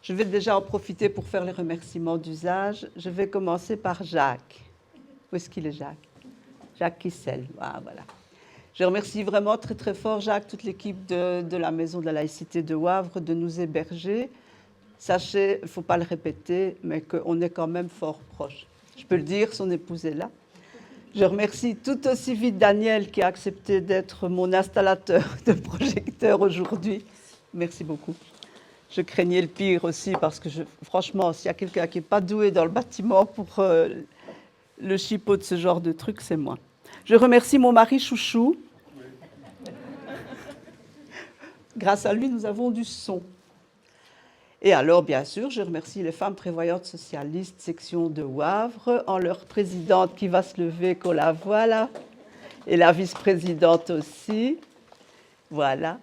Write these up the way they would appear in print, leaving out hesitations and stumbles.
Je vais déjà en profiter pour faire les remerciements d'usage. Je vais commencer par Jacques. Où est-ce qu'il est, Jacques? Jacques Kissel. Ah, voilà. Je remercie vraiment très très fort, Jacques, toute l'équipe de la Maison de la laïcité de Wavre de nous héberger. Sachez, il ne faut pas le répéter, mais qu'on est quand même fort proche. Je peux le dire, son épouse est là. Je remercie tout aussi vite Daniel qui a accepté d'être mon installateur de projecteur aujourd'hui. Merci beaucoup. Je craignais le pire aussi parce que, franchement, s'il y a quelqu'un qui n'est pas doué dans le bâtiment pour le chipot de ce genre de truc, c'est moi. Je remercie mon mari Chouchou. Grâce à lui, nous avons du son. Et alors, bien sûr, je remercie les femmes prévoyantes socialistes, section de Wavre, en leur présidente qui va se lever, qu'on la voit là, et la vice-présidente aussi. Voilà.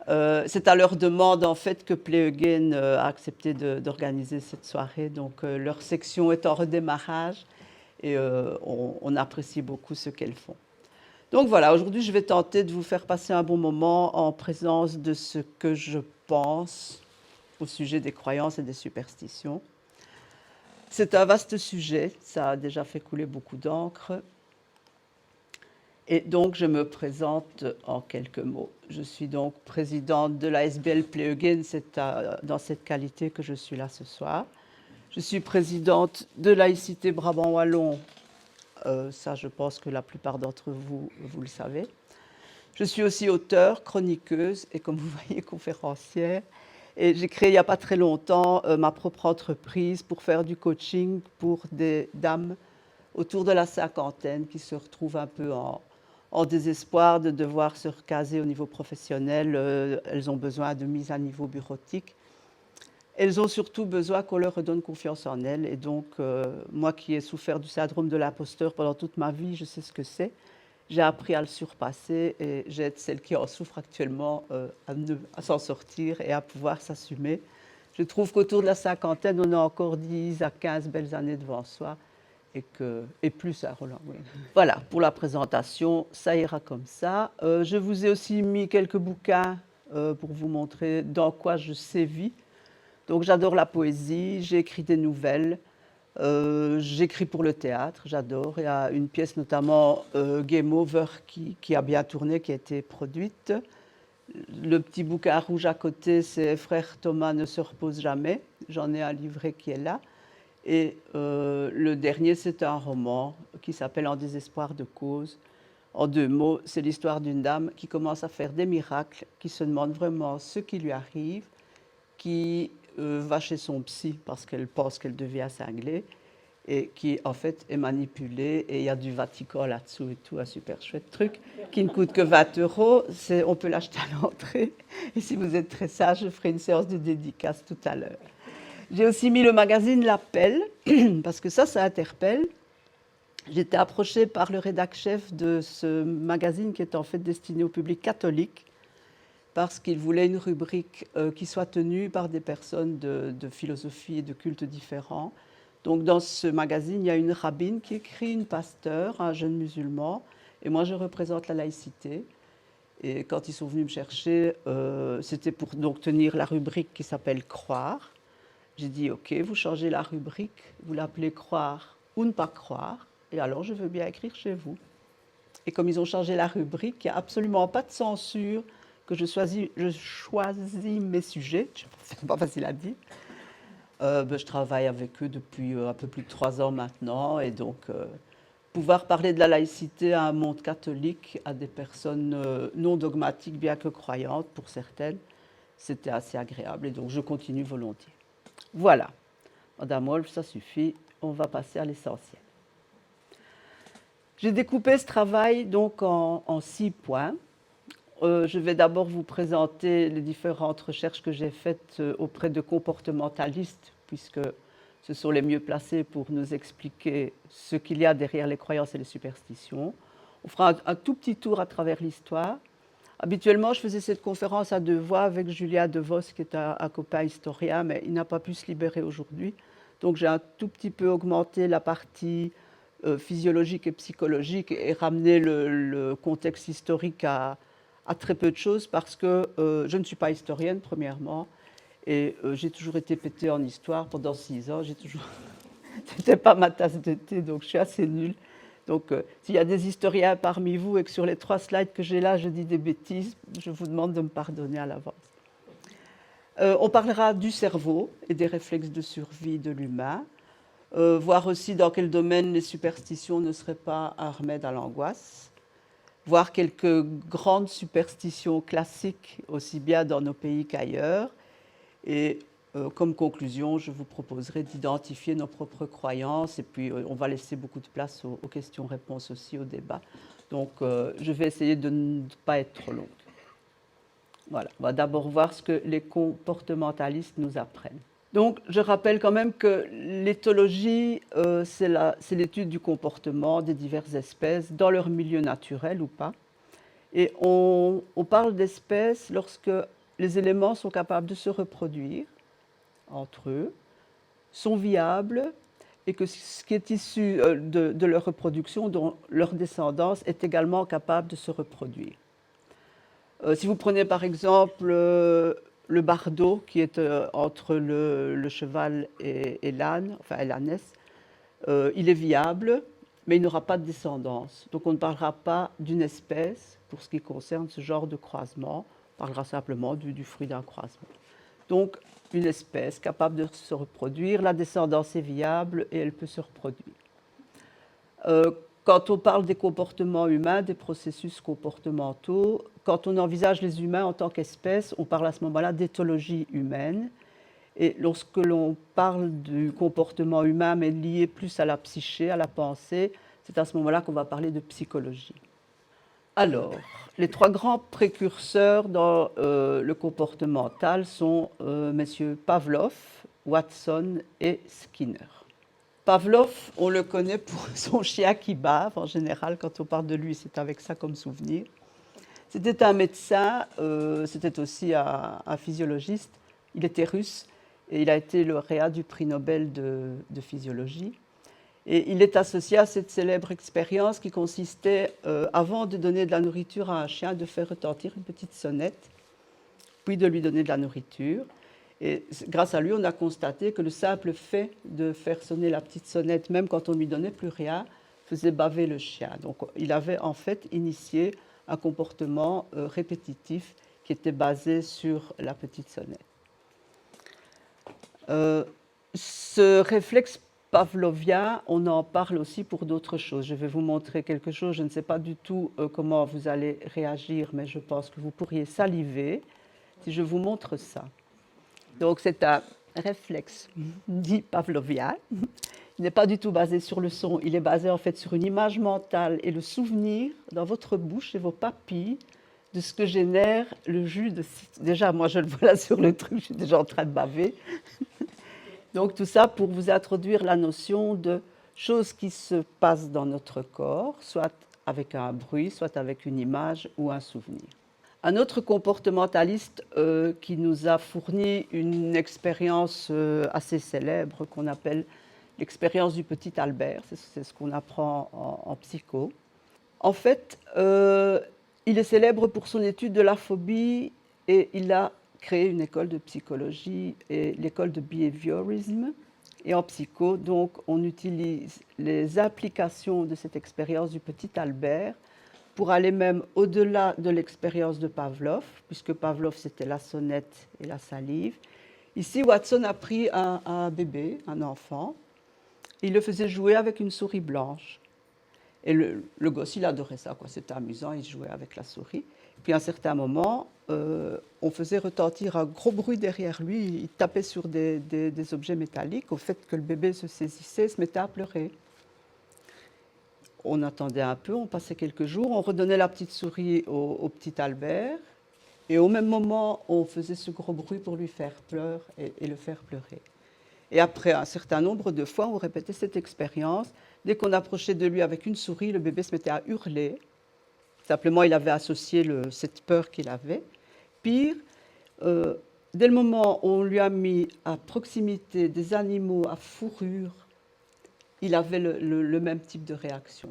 C'est à leur demande, en fait, que Play Again a accepté d'organiser cette soirée. Donc, leur section est en redémarrage et on apprécie beaucoup ce qu'elles font. Donc, voilà, aujourd'hui, je vais tenter de vous faire passer un bon moment en présence de ce que je pense au sujet des croyances et des superstitions. C'est un vaste sujet, ça a déjà fait couler beaucoup d'encre. Et donc, je me présente en quelques mots. Je suis donc présidente de la SBL Play Again, c'est dans cette qualité que je suis là ce soir. Je suis présidente de Laïcité Brabant Wallon, ça je pense que la plupart d'entre vous, vous le savez. Je suis aussi auteure, chroniqueuse et comme vous voyez, conférencière. Et j'ai créé il n'y a pas très longtemps ma propre entreprise pour faire du coaching pour des dames autour de la cinquantaine qui se retrouvent un peu en désespoir de devoir se recaser au niveau professionnel. Elles ont besoin de mise à niveau bureautique. Elles ont surtout besoin qu'on leur redonne confiance en elles. Et donc, moi qui ai souffert du syndrome de l'imposteur pendant toute ma vie, je sais ce que c'est. J'ai appris à le surpasser et j'aide celles qui en souffrent actuellement à s'en sortir et à pouvoir s'assumer. Je trouve qu'autour de la cinquantaine, on a encore 10 à 15 belles années devant soi. Et plus, hein, Roland. Oui. Voilà, pour la présentation, ça ira comme ça. Je vous ai aussi mis quelques bouquins pour vous montrer dans quoi je sévis. Donc, j'adore la poésie, j'ai écrit des nouvelles, j'écris pour le théâtre, j'adore. Il y a une pièce notamment Game Over qui a bien tourné, qui a été produite. Le petit bouquin rouge à côté, c'est Frère Thomas ne se repose jamais. J'en ai un livret qui est là. Et le dernier, c'est un roman qui s'appelle En désespoir de cause. En 2 mots, c'est l'histoire d'une dame qui commence à faire des miracles, qui se demande vraiment ce qui lui arrive, qui va chez son psy parce qu'elle pense qu'elle devient cinglée et qui, en fait, est manipulée. Et il y a du Vatican là-dessous et tout, un super chouette truc qui ne coûte que 20 €. On peut l'acheter à l'entrée. Et si vous êtes très sage, je ferai une séance de dédicace tout à l'heure. J'ai aussi mis le magazine L'Appel, parce que ça interpelle. J'étais approchée par le rédac-chef de ce magazine qui est en fait destiné au public catholique, parce qu'il voulait une rubrique qui soit tenue par des personnes de philosophie et de cultes différents. Donc dans ce magazine, il y a une rabbine qui écrit, une pasteur, un jeune musulman, et moi je représente la laïcité. Et quand ils sont venus me chercher, c'était pour donc tenir la rubrique qui s'appelle « Croire ». J'ai dit, OK, vous changez la rubrique, vous l'appelez croire ou ne pas croire, et alors je veux bien écrire chez vous. Et comme ils ont changé la rubrique, il n'y a absolument pas de censure, que je choisis mes sujets, c'est pas facile à dire. Je travaille avec eux depuis un peu plus de 3 ans maintenant, et donc pouvoir parler de la laïcité à un monde catholique, à des personnes non dogmatiques, bien que croyantes pour certaines, c'était assez agréable, et donc je continue volontiers. Voilà, Madame Wolf, ça suffit, on va passer à l'essentiel. J'ai découpé ce travail donc en 6 points. Je vais d'abord vous présenter les différentes recherches que j'ai faites auprès de comportementalistes, puisque ce sont les mieux placés pour nous expliquer ce qu'il y a derrière les croyances et les superstitions. On fera un tout petit tour à travers l'histoire. Habituellement, je faisais cette conférence à deux voix avec Julia DeVos, qui est un copain historien, mais il n'a pas pu se libérer aujourd'hui. Donc j'ai un tout petit peu augmenté la partie physiologique et psychologique et ramené le contexte historique à très peu de choses parce que je ne suis pas historienne, premièrement, et j'ai toujours été pétée en histoire pendant 6 ans. C'était pas ma tasse de thé, donc je suis assez nulle. Donc, s'il y a des historiens parmi vous et que sur les 3 slides que j'ai là, je dis des bêtises, je vous demande de me pardonner à l'avance. On parlera du cerveau et des réflexes de survie de l'humain, voir aussi dans quel domaine les superstitions ne seraient pas un remède à l'angoisse, voir quelques grandes superstitions classiques, aussi bien dans nos pays qu'ailleurs, et comme conclusion, je vous proposerai d'identifier nos propres croyances et puis on va laisser beaucoup de place aux questions-réponses aussi, au débat. Donc je vais essayer de ne pas être trop longue. Voilà, on va d'abord voir ce que les comportementalistes nous apprennent. Donc je rappelle quand même que l'éthologie, c'est l'étude du comportement des diverses espèces dans leur milieu naturel ou pas. Et on parle d'espèces lorsque les éléments sont capables de se reproduire entre eux, sont viables et que ce qui est issu de leur reproduction, dont leur descendance, est également capable de se reproduire. Si vous prenez par exemple le bardeau qui est entre le cheval et l'âne, enfin et l'ânesse, il est viable, mais il n'aura pas de descendance. Donc on ne parlera pas d'une espèce pour ce qui concerne ce genre de croisement, on parlera simplement du fruit d'un croisement. Donc une espèce capable de se reproduire, la descendance est viable et elle peut se reproduire. Quand on parle des comportements humains, des processus comportementaux, quand on envisage les humains en tant qu'espèces, on parle à ce moment-là d'éthologie humaine. Et lorsque l'on parle du comportement humain, mais lié plus à la psyché, à la pensée, c'est à ce moment-là qu'on va parler de psychologie. Alors, les 3 grands précurseurs dans le comportemental sont messieurs Pavlov, Watson et Skinner. Pavlov, on le connaît pour son chien qui bave. En général, quand on parle de lui, c'est avec ça comme souvenir. C'était un médecin, c'était aussi un physiologiste. Il était russe et il a été lauréat du prix Nobel de physiologie. Et il est associé à cette célèbre expérience qui consistait, avant de donner de la nourriture à un chien, de faire retentir une petite sonnette, puis de lui donner de la nourriture. Et grâce à lui, on a constaté que le simple fait de faire sonner la petite sonnette, même quand on ne lui donnait plus rien, faisait baver le chien. Donc il avait en fait initié un comportement répétitif qui était basé sur la petite sonnette. Ce réflexe pavlovien, on en parle aussi pour d'autres choses. Je vais vous montrer quelque chose. Je ne sais pas du tout comment vous allez réagir, mais je pense que vous pourriez saliver si je vous montre ça. Donc c'est un réflexe dit pavlovien. Il n'est pas du tout basé sur le son, il est basé en fait sur une image mentale et le souvenir dans votre bouche et vos papilles de ce que génère le jus de citron. Déjà, moi je le vois là sur le truc, je suis déjà en train de baver. Donc tout ça pour vous introduire la notion de choses qui se passent dans notre corps, soit avec un bruit, soit avec une image ou un souvenir. Un autre comportementaliste qui nous a fourni une expérience assez célèbre qu'on appelle l'expérience du petit Albert, c'est ce qu'on apprend en psycho. En fait, il est célèbre pour son étude de la phobie et il a créé une école de psychologie et l'école de behaviorisme. Et en psycho, donc, on utilise les applications de cette expérience du petit Albert pour aller même au-delà de l'expérience de Pavlov, puisque Pavlov, c'était la sonnette et la salive. Ici, Watson a pris un bébé, un enfant, il le faisait jouer avec une souris blanche. Et le gosse, il adorait ça, quoi. C'était amusant, il jouait avec la souris. Puis à un certain moment, on faisait retentir un gros bruit derrière lui, il tapait sur des objets métalliques, au fait que le bébé se saisissait, se mettait à pleurer. On attendait un peu, on passait quelques jours, on redonnait la petite souris au petit Albert, et au même moment, on faisait ce gros bruit pour lui faire pleurer et le faire pleurer. Et après un certain nombre de fois, on répétait cette expérience. Dès qu'on approchait de lui avec une souris, le bébé se mettait à hurler. Simplement, il avait associé cette peur qu'il avait. Pire, dès le moment où on lui a mis à proximité des animaux à fourrure, il avait le même type de réaction.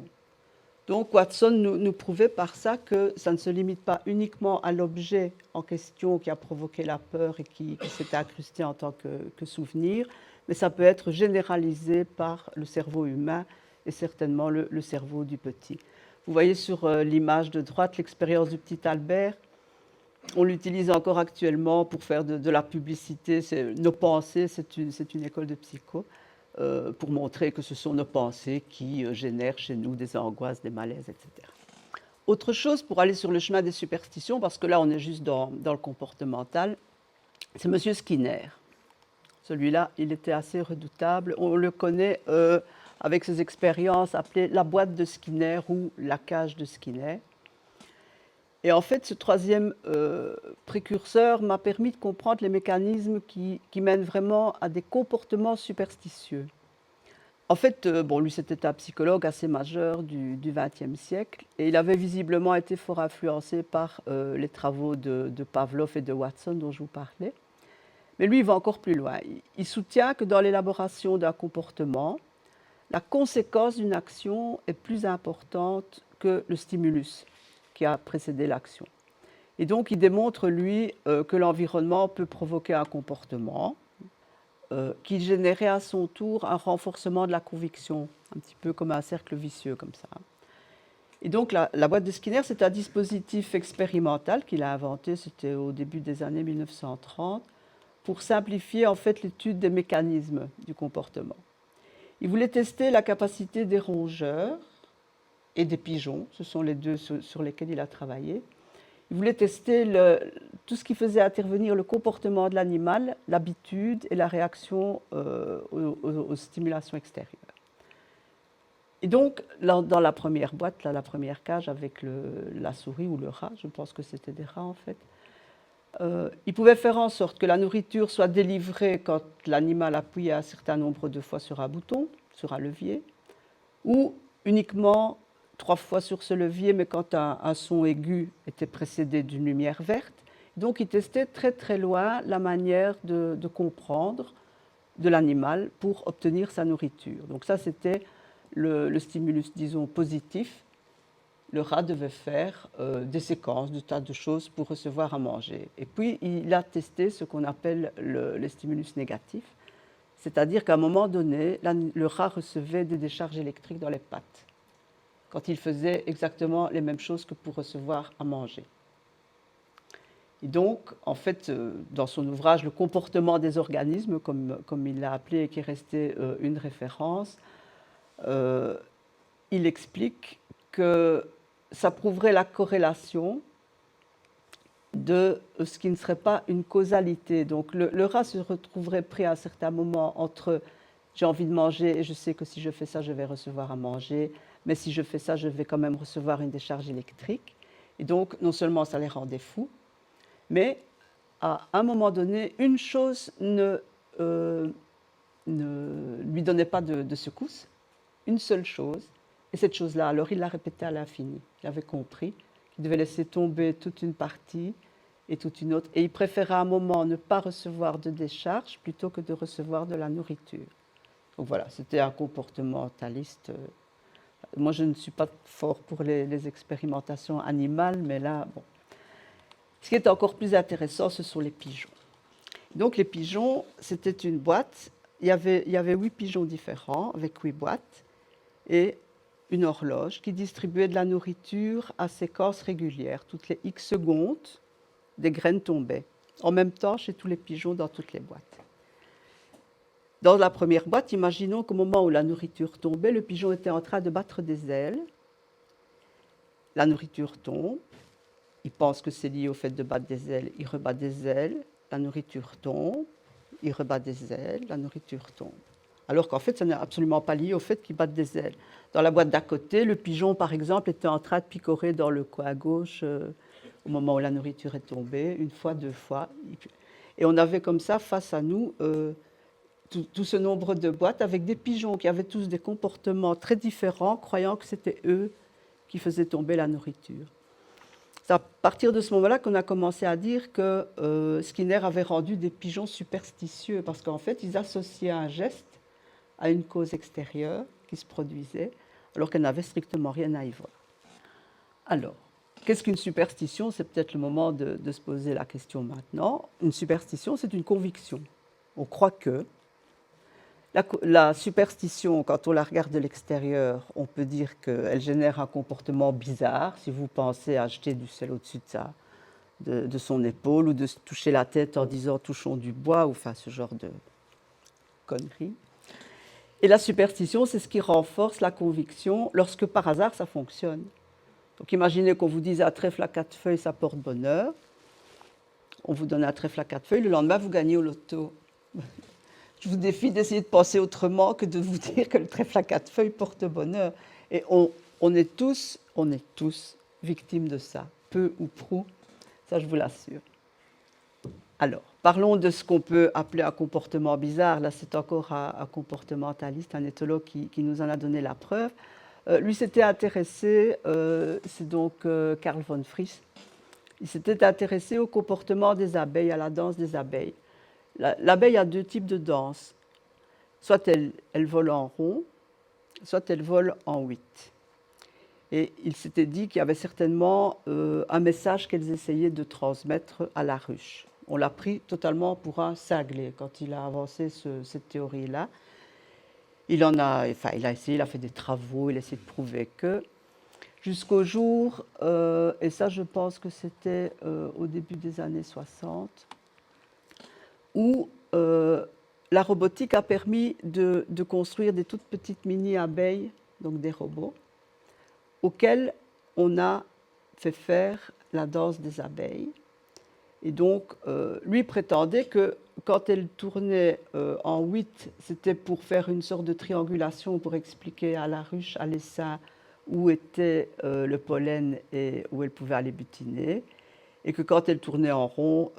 Donc Watson nous prouvait par ça que ça ne se limite pas uniquement à l'objet en question qui a provoqué la peur et qui s'était incrusté en tant que souvenir, mais ça peut être généralisé par le cerveau humain et certainement le cerveau du petit. Vous voyez sur l'image de droite l'expérience du petit Albert. On l'utilise encore actuellement pour faire de la publicité. Nos pensées, c'est une école de psycho. Pour montrer que ce sont nos pensées qui génèrent chez nous des angoisses, des malaises, etc. Autre chose, pour aller sur le chemin des superstitions, parce que là on est juste dans le comportemental, c'est M. Skinner. Celui-là, il était assez redoutable. On le connaît avec ses expériences appelées la boîte de Skinner ou la cage de Skinner. Et en fait, ce troisième précurseur m'a permis de comprendre les mécanismes qui mènent vraiment à des comportements superstitieux. En fait, bon, lui, c'était un psychologue assez majeur du XXe siècle et il avait visiblement été fort influencé par les travaux de Pavlov et de Watson dont je vous parlais. Mais lui, il va encore plus loin. Il soutient que dans l'élaboration d'un comportement, la conséquence d'une action est plus importante que le stimulus qui a précédé l'action. Et donc, il démontre, lui, que l'environnement peut provoquer un comportement qui générait à son tour un renforcement de la conviction, un petit peu comme un cercle vicieux, comme ça. Et donc, la boîte de Skinner, c'est un dispositif expérimental qu'il a inventé, c'était au début des années 1930, pour simplifier en fait l'étude des mécanismes du comportement. Il voulait tester la capacité des rongeurs et des pigeons, ce sont les deux sur lesquels il a travaillé. Il voulait tester tout ce qui faisait intervenir le comportement de l'animal, l'habitude et la réaction aux stimulations extérieures. Et donc, dans la première boîte, là, la première cage avec la souris ou le rat, je pense que c'était des rats en fait, il pouvait faire en sorte que la nourriture soit délivrée quand l'animal appuyait un certain nombre de fois sur un bouton, sur un levier, ou uniquement 3 fois sur ce levier, mais quand un son aigu était précédé d'une lumière verte. Donc, il testait très très loin la manière de comprendre de l'animal pour obtenir sa nourriture. Donc ça, c'était le stimulus, disons, positif. Le rat devait faire des séquences, de tas de choses pour recevoir à manger. Et puis, il a testé ce qu'on appelle le stimulus négatif, c'est-à-dire qu'à un moment donné, le rat recevait des décharges électriques dans les pattes, quand il faisait exactement les mêmes choses que pour recevoir à manger. Et donc, en fait, dans son ouvrage « Le comportement des organismes », comme il l'a appelé et qui est resté une référence, il explique que ça prouverait la corrélation de ce qui ne serait pas une causalité. Donc le rat se retrouverait pris à un certain moment entre j'ai envie de manger et je sais que si je fais ça, je vais recevoir à manger, mais si je fais ça, je vais quand même recevoir une décharge électrique. Et donc, non seulement ça les rendait fous, mais à un moment donné, une chose ne lui donnait pas de secousse, une seule chose, et cette chose-là, alors il l'a répétée à l'infini. Il avait compris qu'il devait laisser tomber toute une partie et toute une autre, et il préférait à un moment ne pas recevoir de décharge plutôt que de recevoir de la nourriture. Donc voilà, c'était un comportementaliste. Moi, je ne suis pas fort pour les expérimentations animales, mais là, bon. Ce qui est encore plus intéressant, ce sont les pigeons. Donc les pigeons, c'était une boîte. Il y avait 8 pigeons différents avec 8 boîtes et une horloge qui distribuait de la nourriture à séquences régulières. Toutes les X secondes, des graines tombaient. En même temps, chez tous les pigeons, dans toutes les boîtes. Dans la première boîte, imaginons qu'au moment où la nourriture tombait, le pigeon était en train de battre des ailes. La nourriture tombe. Il pense que c'est lié au fait de battre des ailes. Il rebat des ailes. La nourriture tombe. Il rebat des ailes. La nourriture tombe. Alors qu'en fait, ça n'est absolument pas lié au fait qu'il batte des ailes. Dans la boîte d'à côté, le pigeon, par exemple, était en train de picorer dans le coin à gauche au moment où la nourriture est tombée, une fois, 2 fois. Et on avait comme ça, face à nous, tout ce nombre de boîtes avec des pigeons qui avaient tous des comportements très différents, croyant que c'était eux qui faisaient tomber la nourriture. C'est à partir de ce moment-là qu'on a commencé à dire que Skinner avait rendu des pigeons superstitieux, parce qu'en fait, ils associaient un geste à une cause extérieure qui se produisait, alors qu'elle n'avait strictement rien à y voir. Alors, qu'est-ce qu'une superstition? C'est peut-être le moment de se poser la question maintenant. Une superstition, c'est une conviction. On croit que. La superstition, quand on la regarde de l'extérieur, on peut dire qu'elle génère un comportement bizarre. Si vous pensez à jeter du sel au-dessus de son épaule, ou de se toucher la tête en disant « touchons du bois », ou enfin ce genre de conneries. Et la superstition, c'est ce qui renforce la conviction lorsque par hasard ça fonctionne. Donc imaginez qu'on vous dise un trèfle à 4 feuilles, ça porte bonheur. On vous donne un trèfle à 4 feuilles, le lendemain vous gagnez au loto. Je vous défie d'essayer de penser autrement que de vous dire que le trèfle à 4 feuilles porte bonheur. Et on est tous victimes de ça, peu ou prou, ça je vous l'assure. Alors, parlons de ce qu'on peut appeler un comportement bizarre. Là, c'est encore un comportementaliste, un éthologue qui nous en a donné la preuve. Lui s'était intéressé, c'est donc Karl von Frisch, il s'était intéressé au comportement des abeilles, à la danse des abeilles. L'abeille a deux types de danse. Soit elle vole en rond, soit elle vole en 8. Et il s'était dit qu'il y avait certainement un message qu'elles essayaient de transmettre à la ruche. On l'a pris totalement pour un cinglé quand il a avancé cette théorie-là. Il a essayé, il a fait des travaux, il a essayé de prouver que, jusqu'au jour, et ça je pense que c'était au début des années 60, où la robotique a permis de construire des toutes petites mini-abeilles, donc des robots, auxquels on a fait faire la danse des abeilles. Et donc, lui prétendait que quand elle tournait en 8, c'était pour faire une sorte de triangulation, pour expliquer à la ruche, à l'essaim, où était le pollen et où elle pouvait aller butiner. Et que quand elle tournait en rond,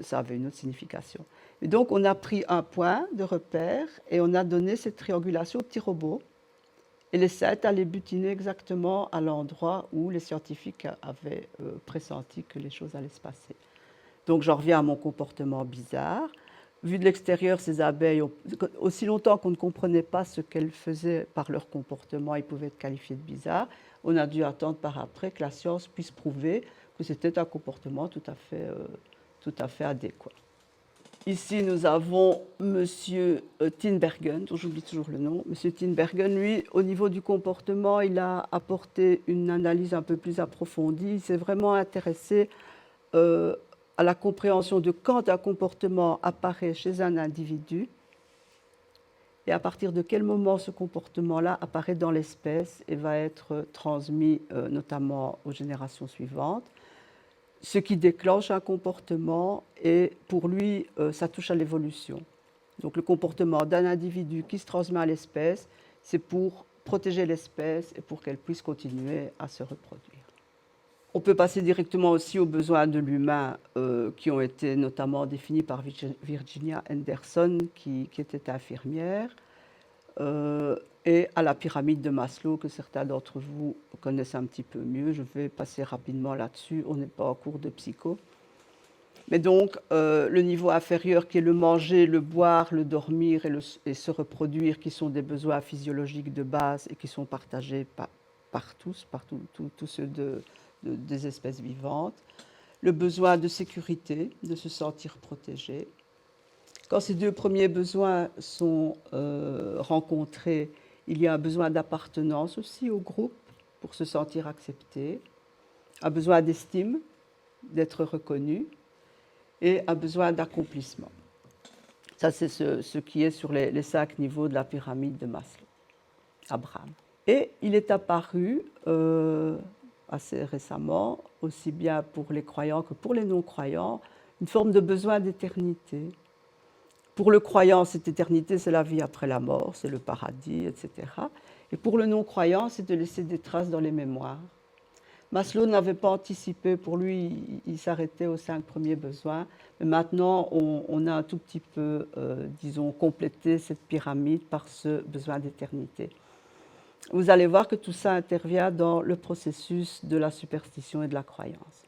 ça avait une autre signification. Et donc, on a pris un point de repère et on a donné cette triangulation au petit robot. Et l'essai est allé butiner exactement à l'endroit où les scientifiques avaient pressenti que les choses allaient se passer. Donc, j'en reviens à mon comportement bizarre. Vu de l'extérieur, ces abeilles, aussi longtemps qu'on ne comprenait pas ce qu'elles faisaient par leur comportement, ils pouvaient être qualifiés de bizarres. On a dû attendre par après que la science puisse prouver que c'était un comportement tout à fait adéquat. Ici, nous avons M. Tinbergen, dont j'oublie toujours le nom. M. Tinbergen, lui, au niveau du comportement, il a apporté une analyse un peu plus approfondie. Il s'est vraiment intéressé à la compréhension de quand un comportement apparaît chez un individu et à partir de quel moment ce comportement-là apparaît dans l'espèce et va être transmis notamment aux générations suivantes. Ce qui déclenche un comportement et pour lui, ça touche à l'évolution. Donc le comportement d'un individu qui se transmet à l'espèce, c'est pour protéger l'espèce et pour qu'elle puisse continuer à se reproduire. On peut passer directement aussi aux besoins de l'humain qui ont été notamment définis par Virginia Henderson, qui était infirmière, et à la pyramide de Maslow, que certains d'entre vous connaissent un petit peu mieux. Je vais passer rapidement là-dessus, on n'est pas en cours de psycho. Mais donc, le niveau inférieur qui est le manger, le boire, le dormir et se reproduire, qui sont des besoins physiologiques de base et qui sont partagés par tous ceux des espèces vivantes. Le besoin de sécurité, de se sentir protégé. Quand ces deux premiers besoins sont rencontrés, il y a un besoin d'appartenance aussi au groupe pour se sentir accepté, un besoin d'estime, d'être reconnu, et un besoin d'accomplissement. Ça, c'est ce qui est sur les 5 niveaux de la pyramide de Maslow, Abraham. Et il est apparu assez récemment, aussi bien pour les croyants que pour les non-croyants, une forme de besoin d'éternité. Pour le croyant, cette éternité, c'est la vie après la mort, c'est le paradis, etc. Et pour le non-croyant, c'est de laisser des traces dans les mémoires. Maslow n'avait pas anticipé, pour lui, il s'arrêtait aux 5 premiers besoins. Mais maintenant, on a un tout petit peu, disons, complété cette pyramide par ce besoin d'éternité. Vous allez voir que tout ça intervient dans le processus de la superstition et de la croyance.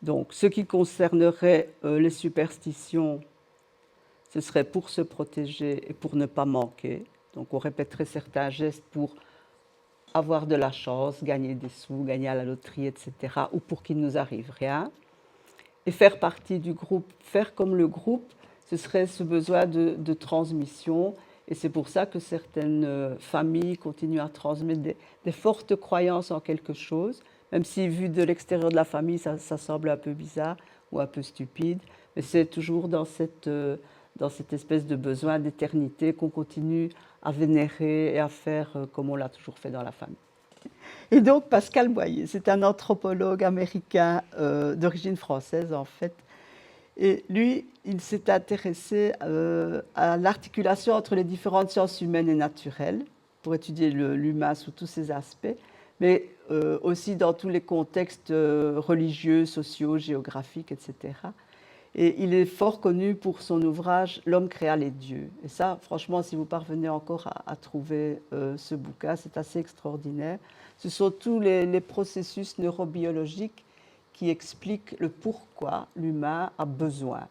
Donc, ce qui concernerait les superstitions, ce serait pour se protéger et pour ne pas manquer. Donc, on répéterait certains gestes pour avoir de la chance, gagner des sous, gagner à la loterie, etc., ou pour qu'il ne nous arrive rien. Et faire partie du groupe, faire comme le groupe, ce serait ce besoin de transmission. Et c'est pour ça que certaines familles continuent à transmettre des fortes croyances en quelque chose, même si vu de l'extérieur de la famille, ça semble un peu bizarre ou un peu stupide. Mais c'est toujours dans cette espèce de besoin d'éternité qu'on continue à vénérer et à faire comme on l'a toujours fait dans la famille. Et donc Pascal Boyer, c'est un anthropologue américain d'origine française en fait. Et lui, il s'est intéressé à l'articulation entre les différentes sciences humaines et naturelles pour étudier l'humain sous tous ses aspects, mais aussi dans tous les contextes religieux, sociaux, géographiques, etc. Et il est fort connu pour son ouvrage « L'homme créa les dieux ». Et ça, franchement, si vous parvenez encore à trouver ce bouquin, c'est assez extraordinaire. Ce sont tous les processus neurobiologiques qui expliquent le pourquoi l'humain a besoin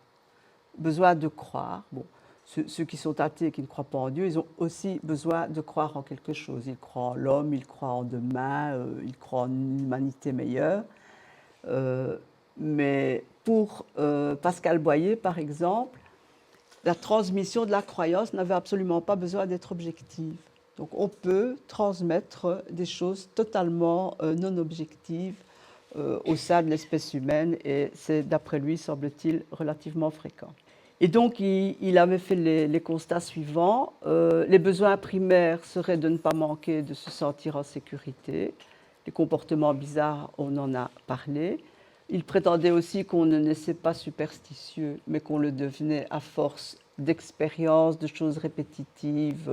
de croire. Bon, ceux qui sont athées et qui ne croient pas en Dieu, ils ont aussi besoin de croire en quelque chose. Ils croient en l'homme, ils croient en demain, ils croient en une humanité meilleure. Mais pour Pascal Boyer, par exemple, la transmission de la croyance n'avait absolument pas besoin d'être objective. Donc on peut transmettre des choses totalement non objectives au sein de l'espèce humaine et c'est, d'après lui, semble-t-il, relativement fréquent. Et donc il avait fait les constats suivants. Les besoins primaires seraient de ne pas manquer, de se sentir en sécurité. Les comportements bizarres, on en a parlé. Il prétendait aussi qu'on ne naissait pas superstitieux, mais qu'on le devenait à force d'expériences, de choses répétitives,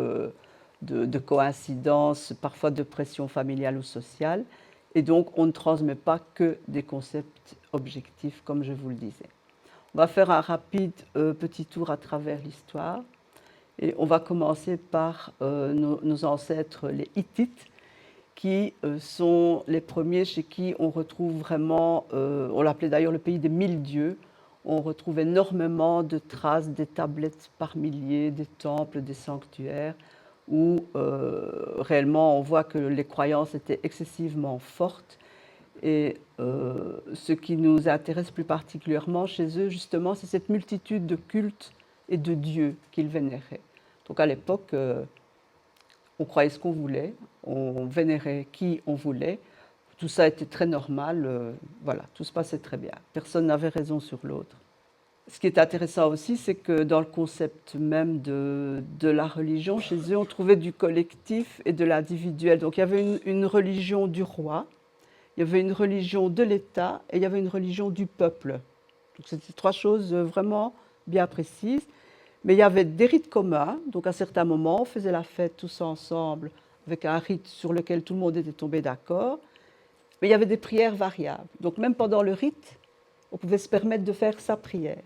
de coïncidences, parfois de pression familiale ou sociale. Et donc, on ne transmet pas que des concepts objectifs, comme je vous le disais. On va faire un rapide petit tour à travers l'histoire. Et on va commencer par nos ancêtres, les Hittites, qui sont les premiers chez qui on retrouve vraiment, on l'appelait d'ailleurs le pays des 1000 dieux, on retrouve énormément de traces des tablettes par milliers, des temples, des sanctuaires, où réellement on voit que les croyances étaient excessivement fortes. Et ce qui nous intéresse plus particulièrement chez eux, justement, c'est cette multitude de cultes et de dieux qu'ils vénéraient. Donc à l'époque, on croyait ce qu'on voulait, on vénérait qui on voulait. Tout ça était très normal, voilà, tout se passait très bien. Personne n'avait raison sur l'autre. Ce qui est intéressant aussi, c'est que dans le concept même de la religion, chez eux, on trouvait du collectif et de l'individuel. Donc il y avait une religion du roi, il y avait une religion de l'État et il y avait une religion du peuple. Donc c'était trois choses vraiment bien précises. Mais il y avait des rites communs, donc à certains moments, on faisait la fête tous ensemble avec un rite sur lequel tout le monde était tombé d'accord. Mais il y avait des prières variables. Donc même pendant le rite, on pouvait se permettre de faire sa prière.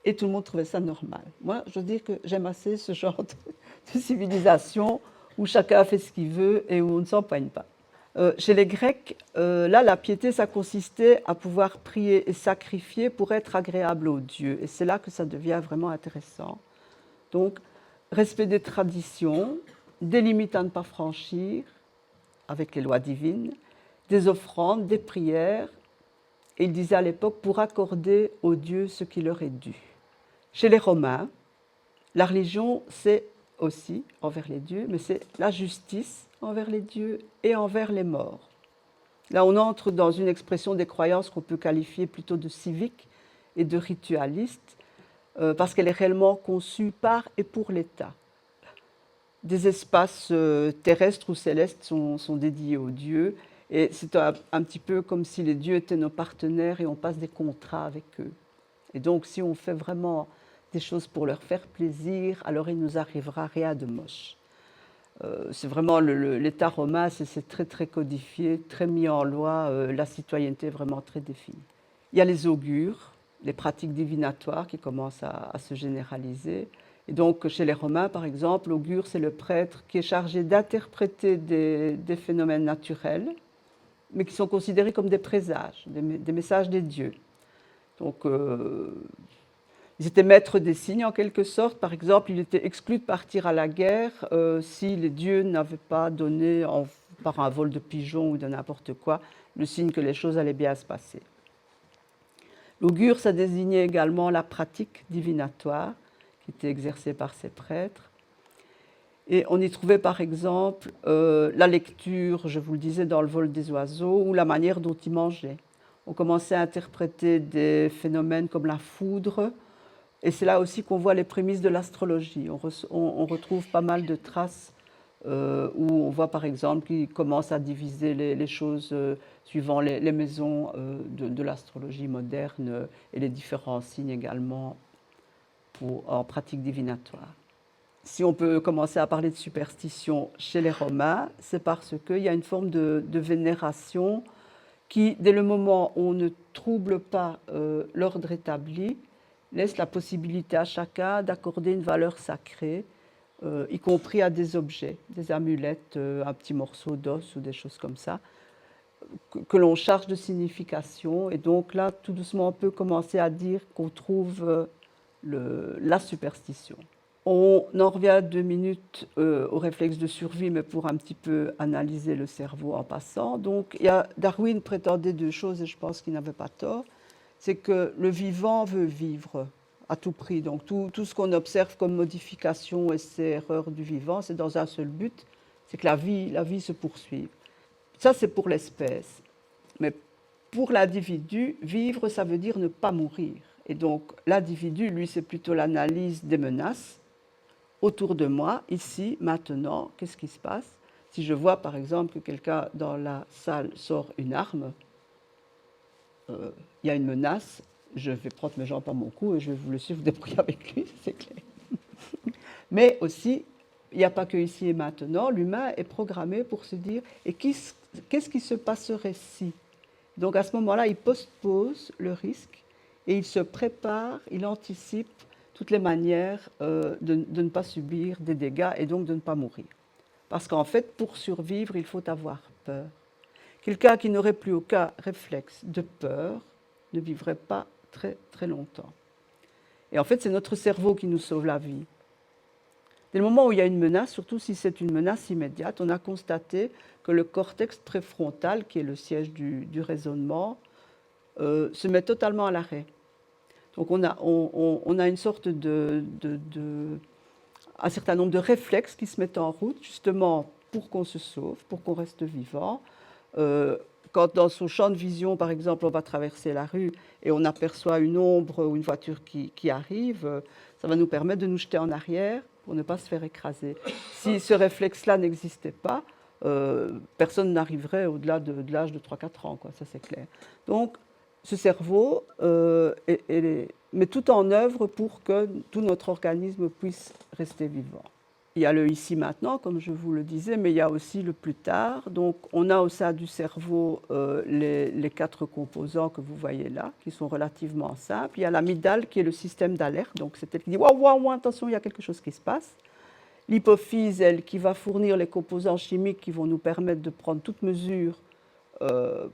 Et tout le monde trouvait ça normal. Moi, je veux dire que j'aime assez ce genre de civilisation où chacun fait ce qu'il veut et où on ne s'empoigne pas. Chez les Grecs, là, la piété, ça consistait à pouvoir prier et sacrifier pour être agréable aux dieux. Et c'est là que ça devient vraiment intéressant. Donc, respect des traditions, des limites à ne pas franchir, avec les lois divines, des offrandes, des prières. Et il disait à l'époque, pour accorder aux dieux ce qui leur est dû. Chez les Romains, la religion, c'est aussi envers les dieux, mais c'est la justice envers les dieux et envers les morts. Là, on entre dans une expression des croyances qu'on peut qualifier plutôt de civique et de ritualiste, parce qu'elle est réellement conçue par et pour l'État. Des espaces terrestres ou célestes sont dédiés aux dieux, et c'est un petit peu comme si les dieux étaient nos partenaires et on passe des contrats avec eux. Et donc, si on fait vraiment des choses pour leur faire plaisir, alors il ne nous arrivera rien de moche. C'est vraiment l'État romain, c'est très très codifié, très mis en loi, la citoyenneté est vraiment très définie. Il y a les augures, les pratiques divinatoires qui commencent à se généraliser. Et donc, chez les Romains, par exemple, l'augure, c'est le prêtre qui est chargé d'interpréter des phénomènes naturels, mais qui sont considérés comme des présages, des messages des dieux. Donc, ils étaient maîtres des signes en quelque sorte. Par exemple, il était exclu de partir à la guerre si les dieux n'avaient pas donné, par un vol de pigeons ou de n'importe quoi, le signe que les choses allaient bien se passer. L'augure, ça désignait également la pratique divinatoire qui était exercée par ces prêtres. Et on y trouvait par exemple la lecture, je vous le disais, dans le vol des oiseaux, ou la manière dont ils mangeaient. On commençait à interpréter des phénomènes comme la foudre, et c'est là aussi qu'on voit les prémices de l'astrologie. On retrouve pas mal de traces où on voit par exemple qu'ils commencent à diviser les choses suivant les maisons de l'astrologie moderne et les différents signes également en pratique divinatoire. Si on peut commencer à parler de superstition chez les Romains, c'est parce qu'il y a une forme de vénération qui, dès le moment où on ne trouble pas l'ordre établi, laisse la possibilité à chacun d'accorder une valeur sacrée, y compris à des objets, des amulettes, un petit morceau d'os ou des choses comme ça, que l'on charge de signification. Et donc là, tout doucement, on peut commencer à dire qu'on trouve la superstition. On en revient à 2 minutes au réflexe de survie, mais pour un petit peu analyser le cerveau en passant. Donc, Darwin prétendait 2 choses, et je pense qu'il n'avait pas tort. C'est que le vivant veut vivre à tout prix. Donc, tout ce qu'on observe comme modification et ces erreurs du vivant, c'est dans un seul but, c'est que la vie se poursuive. Ça, c'est pour l'espèce. Mais pour l'individu, vivre, ça veut dire ne pas mourir. Et donc, l'individu, lui, c'est plutôt l'analyse des menaces autour de moi, ici, maintenant, qu'est-ce qui se passe? Si je vois par exemple que quelqu'un dans la salle sort une arme, il y a une menace, je vais prendre mes jambes par mon cou et je vais vous laisser vous débrouiller avec lui, c'est clair. Mais aussi, il n'y a pas que ici et maintenant, l'humain est programmé pour se dire et qu'est-ce qui se passerait si? Donc à ce moment-là, il postpose le risque et il se prépare, il anticipe toutes les manières de ne pas subir des dégâts et donc de ne pas mourir. Parce qu'en fait, pour survivre, il faut avoir peur. Quelqu'un qui n'aurait plus aucun réflexe de peur ne vivrait pas très très longtemps. Et en fait, c'est notre cerveau qui nous sauve la vie. Dès le moment où il y a une menace, surtout si c'est une menace immédiate, on a constaté que le cortex préfrontal, qui est le siège du raisonnement, se met totalement à l'arrêt. Donc on a une sorte un certain nombre de réflexes qui se mettent en route justement pour qu'on se sauve, pour qu'on reste vivant. Quand dans son champ de vision, par exemple, on va traverser la rue et on aperçoit une ombre ou une voiture qui arrive, ça va nous permettre de nous jeter en arrière pour ne pas se faire écraser. Si ce réflexe-là n'existait pas, personne n'arriverait au-delà de l'âge de 3-4 ans, quoi, ça c'est clair. Donc, ce cerveau met tout en œuvre pour que tout notre organisme puisse rester vivant. Il y a le ici maintenant, comme je vous le disais, mais il y a aussi le plus tard. Donc, on a au sein du cerveau les 4 composants que vous voyez là, qui sont relativement simples. Il y a l'amygdale qui est le système d'alerte, donc c'est elle qui dit waouh, waouh, attention, il y a quelque chose qui se passe. L'hypophyse, elle, qui va fournir les composants chimiques qui vont nous permettre de prendre toute mesure,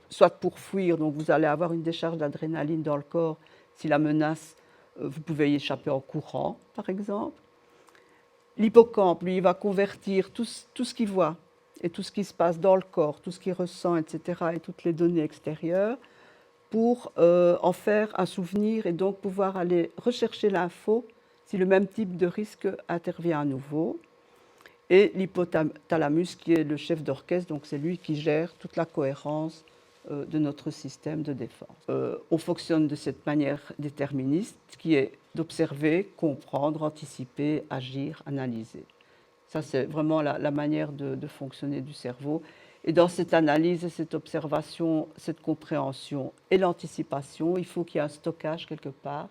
soit pour fuir, donc vous allez avoir une décharge d'adrénaline dans le corps. Si la menace, vous pouvez y échapper en courant, par exemple. L'hippocampe, lui, il va convertir tout ce qu'il voit et tout ce qui se passe dans le corps, tout ce qu'il ressent, etc., et toutes les données extérieures, pour en faire un souvenir et donc pouvoir aller rechercher l'info si le même type de risque intervient à nouveau. Et l'hypothalamus qui est le chef d'orchestre, donc c'est lui qui gère toute la cohérence de notre système de défense. On fonctionne de cette manière déterministe qui est d'observer, comprendre, anticiper, agir, analyser. Ça, c'est vraiment la manière de fonctionner du cerveau. Et dans cette analyse, cette observation, cette compréhension et l'anticipation, il faut qu'il y ait un stockage quelque part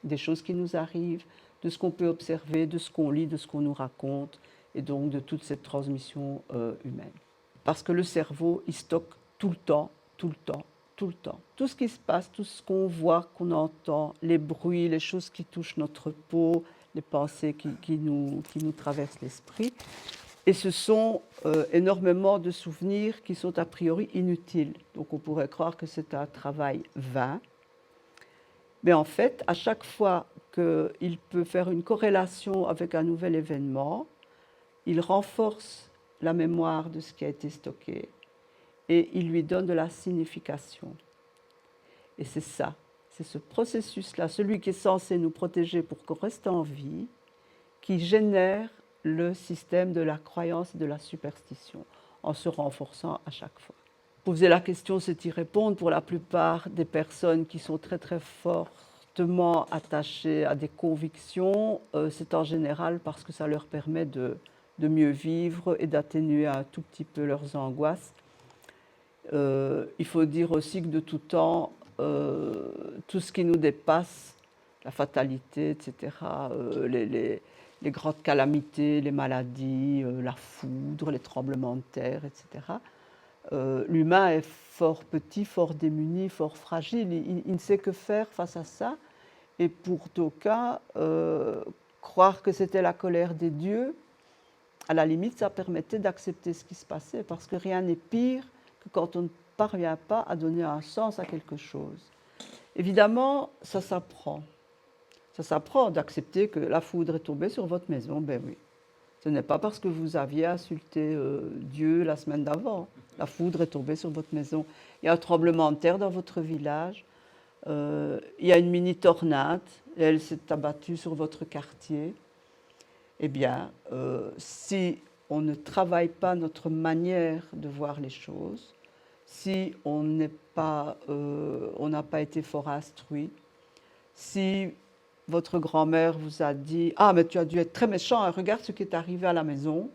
des choses qui nous arrivent, de ce qu'on peut observer, de ce qu'on lit, de ce qu'on nous raconte, et donc de toute cette transmission humaine. Parce que le cerveau, il stocke tout le temps, tout le temps, tout le temps. Tout ce qui se passe, tout ce qu'on voit, qu'on entend, les bruits, les choses qui touchent notre peau, les pensées qui nous traversent l'esprit. Et ce sont énormément de souvenirs qui sont a priori inutiles. Donc on pourrait croire que c'est un travail vain. Mais en fait, à chaque fois qu'il peut faire une corrélation avec un nouvel événement, il renforce la mémoire de ce qui a été stocké et il lui donne de la signification. Et c'est ça, c'est ce processus-là, celui qui est censé nous protéger pour qu'on reste en vie, qui génère le système de la croyance et de la superstition, en se renforçant à chaque fois. Poser la question, c'est y répondre. Pour la plupart des personnes qui sont très très fortement attachées à des convictions, c'est en général parce que ça leur permet de mieux vivre et d'atténuer un tout petit peu leurs angoisses. Il faut dire aussi que de tout temps, tout ce qui nous dépasse, la fatalité, etc., les grandes calamités, les maladies, la foudre, les tremblements de terre, etc., l'humain est fort petit, fort démuni, fort fragile. Il ne sait que faire face à ça. Et pour d'aucuns, croire que c'était la colère des dieux, à la limite, ça permettait d'accepter ce qui se passait, parce que rien n'est pire que quand on ne parvient pas à donner un sens à quelque chose. Évidemment, ça s'apprend. Ça s'apprend d'accepter que la foudre est tombée sur votre maison, ben oui. Ce n'est pas parce que vous aviez insulté Dieu la semaine d'avant. La foudre est tombée sur votre maison. Il y a un tremblement de terre dans votre village. Il y a une mini-tornade et elle s'est abattue sur votre quartier. Eh bien, si on ne travaille pas notre manière de voir les choses, si on n'a pas été fort instruit, si votre grand-mère vous a dit « Ah, mais tu as dû être très méchant, hein, regarde ce qui est arrivé à la maison »,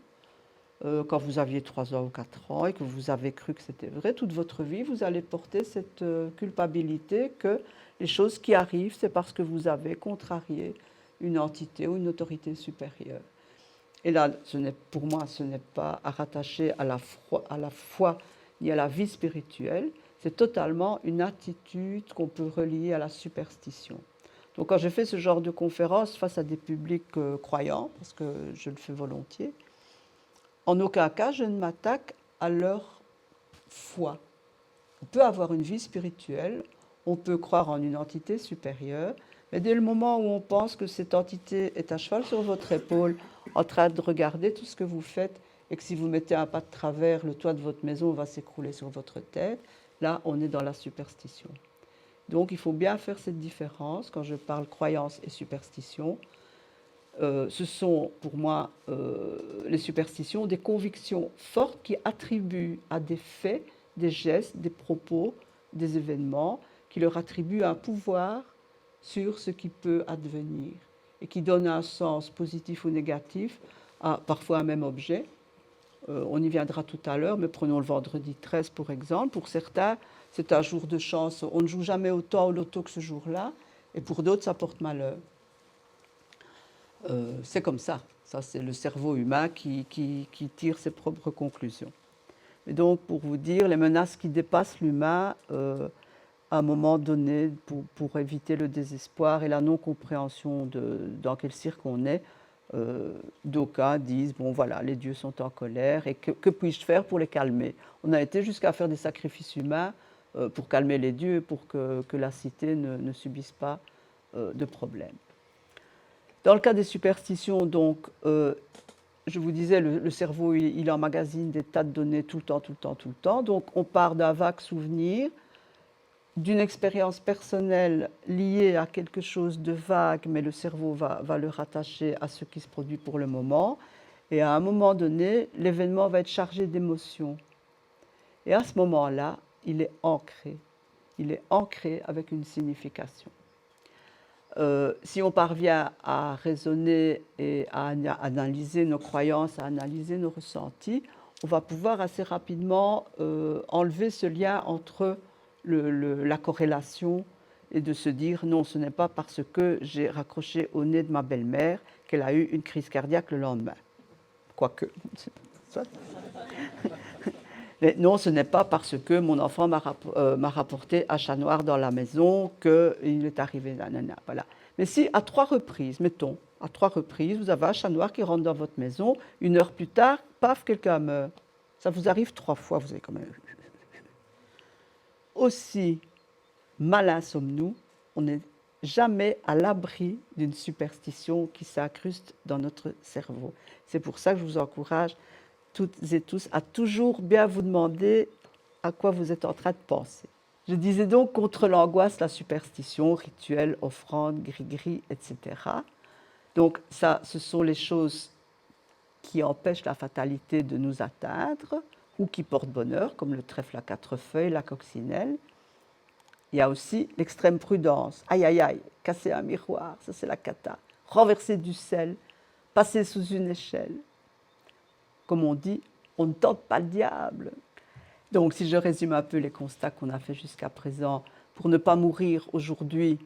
quand vous aviez 3 ans ou 4 ans et que vous avez cru que c'était vrai, toute votre vie, vous allez porter cette culpabilité que les choses qui arrivent, c'est parce que vous avez contrarié une entité ou une autorité supérieure. Et là, pour moi, ce n'est pas à rattacher à la foi ni à la vie spirituelle, c'est totalement une attitude qu'on peut relier à la superstition. Donc quand je fais ce genre de conférence face à des publics croyants, parce que je le fais volontiers, en aucun cas je ne m'attaque à leur foi. On peut avoir une vie spirituelle, on peut croire en une entité supérieure, mais dès le moment où on pense que cette entité est à cheval sur votre épaule, en train de regarder tout ce que vous faites, et que si vous mettez un pas de travers, le toit de votre maison va s'écrouler sur votre tête, là on est dans la superstition. Donc il faut bien faire cette différence quand je parle croyance et superstition. Ce sont pour moi les superstitions des convictions fortes qui attribuent à des faits, des gestes, des propos, des événements, qui leur attribuent un pouvoir sur ce qui peut advenir et qui donnent un sens positif ou négatif à parfois un même objet. On y viendra tout à l'heure, mais prenons le vendredi 13 pour exemple. Pour certains, c'est un jour de chance. On ne joue jamais autant au loto que ce jour-là, et pour d'autres, ça porte malheur. C'est comme ça. Ça, c'est le cerveau humain qui tire ses propres conclusions. Et donc, pour vous dire, les menaces qui dépassent l'humain, à un moment donné, pour éviter le désespoir et la non-compréhension dans quel cirque on est, d'aucuns disent, bon voilà, les dieux sont en colère, et que puis-je faire pour les calmer? On a été jusqu'à faire des sacrifices humains pour calmer les dieux, pour que la cité ne subisse pas de problème. Dans le cas des superstitions, donc, je vous disais, le cerveau, il emmagasine des tas de données tout le temps. Donc, on part d'un vague souvenir, d'une expérience personnelle liée à quelque chose de vague, mais le cerveau va le rattacher à ce qui se produit pour le moment. Et à un moment donné, l'événement va être chargé d'émotions. Et à ce moment-là, il est ancré. Il est ancré avec une signification. Si on parvient à raisonner et à analyser nos croyances, à analyser nos ressentis, on va pouvoir assez rapidement enlever ce lien entre la corrélation et de se dire non, ce n'est pas parce que j'ai raccroché au nez de ma belle-mère qu'elle a eu une crise cardiaque le lendemain. Quoique, ça. Mais non, ce n'est pas parce que mon enfant m'a rapporté un chat noir dans la maison qu'il est arrivé. Nanana, voilà. Mais si à 3 reprises, mettons, à 3 reprises, vous avez un chat noir qui rentre dans votre maison, 1 heure plus tard, paf, quelqu'un meurt. Ça vous arrive 3 fois, vous avez quand même... Aussi malins sommes-nous, on n'est jamais à l'abri d'une superstition qui s'incruste dans notre cerveau. C'est pour ça que je vous encourage toutes et tous à toujours bien vous demander à quoi vous êtes en train de penser. Je disais donc contre l'angoisse, la superstition, rituel, offrande, gris-gris, etc. Donc ça, ce sont les choses qui empêchent la fatalité de nous atteindre ou qui portent bonheur, comme le trèfle à 4 feuilles, la coccinelle. Il y a aussi l'extrême prudence. Aïe, aïe, aïe, casser un miroir, ça c'est la cata. Renverser du sel, passer sous une échelle. Comme on dit, on ne tente pas le diable. Donc, si je résume un peu les constats qu'on a fait jusqu'à présent, pour ne pas mourir aujourd'hui,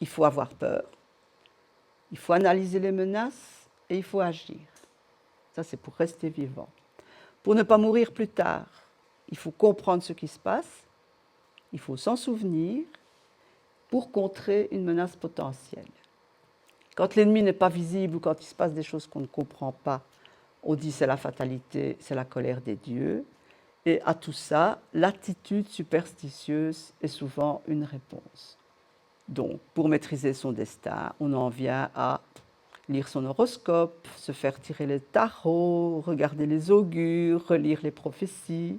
il faut avoir peur, il faut analyser les menaces et il faut agir. Ça, c'est pour rester vivant. Pour ne pas mourir plus tard, il faut comprendre ce qui se passe, il faut s'en souvenir pour contrer une menace potentielle. Quand l'ennemi n'est pas visible ou quand il se passe des choses qu'on ne comprend pas, on dit c'est la fatalité, c'est la colère des dieux. Et à tout ça, l'attitude superstitieuse est souvent une réponse. Donc, pour maîtriser son destin, on en vient à lire son horoscope, se faire tirer les tarots, regarder les augures, relire les prophéties.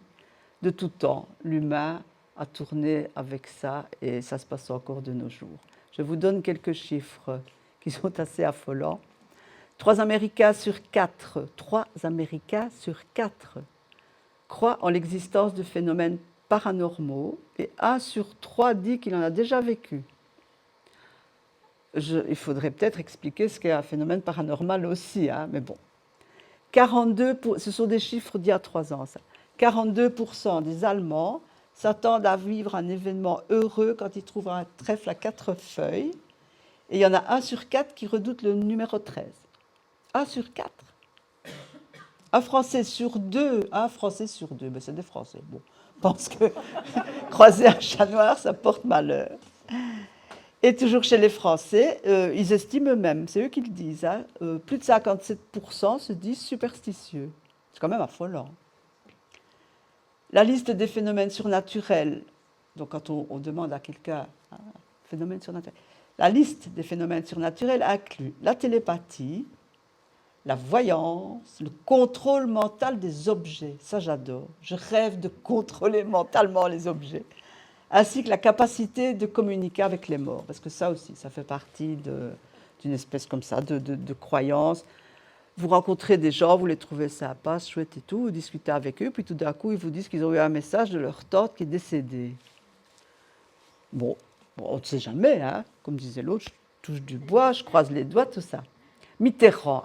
De tout temps, l'humain a tourné avec ça et ça se passe encore de nos jours. Je vous donne quelques chiffres qui sont assez affolants. 3 Américains sur 4 croient en l'existence de phénomènes paranormaux et 1 sur 3 dit qu'il en a déjà vécu. Il faudrait peut-être expliquer ce qu'est un phénomène paranormal aussi, hein, mais bon. 42 ce sont des chiffres d'il y a 3 ans, ça. 42% des Allemands s'attendent à vivre un événement heureux quand ils trouvent un trèfle à 4 feuilles. Et il y en a 1 sur 4 qui redoute le numéro 13. 1 sur 4. Un Français sur 2, ben c'est des Français. Bon, je pense que croiser un chat noir, ça porte malheur. Et toujours chez les Français, ils estiment eux-mêmes, c'est eux qui le disent, hein, plus de 57% se disent superstitieux. C'est quand même affolant. La liste des phénomènes surnaturels, donc quand on demande à quelqu'un un phénomène surnaturel, la liste des phénomènes surnaturels inclut la télépathie, la voyance, le contrôle mental des objets. Ça, j'adore. Je rêve de contrôler mentalement les objets. Ainsi que la capacité de communiquer avec les morts. Parce que ça aussi, ça fait partie d'une espèce comme ça de croyance. Vous rencontrez des gens, vous les trouvez sympas, chouettes et tout, vous discutez avec eux, puis tout d'un coup, ils vous disent qu'ils ont eu un message de leur tante qui est décédée. Bon, on ne sait jamais, hein. Comme disait l'autre, je touche du bois, je croise les doigts, tout ça. Mitterrand.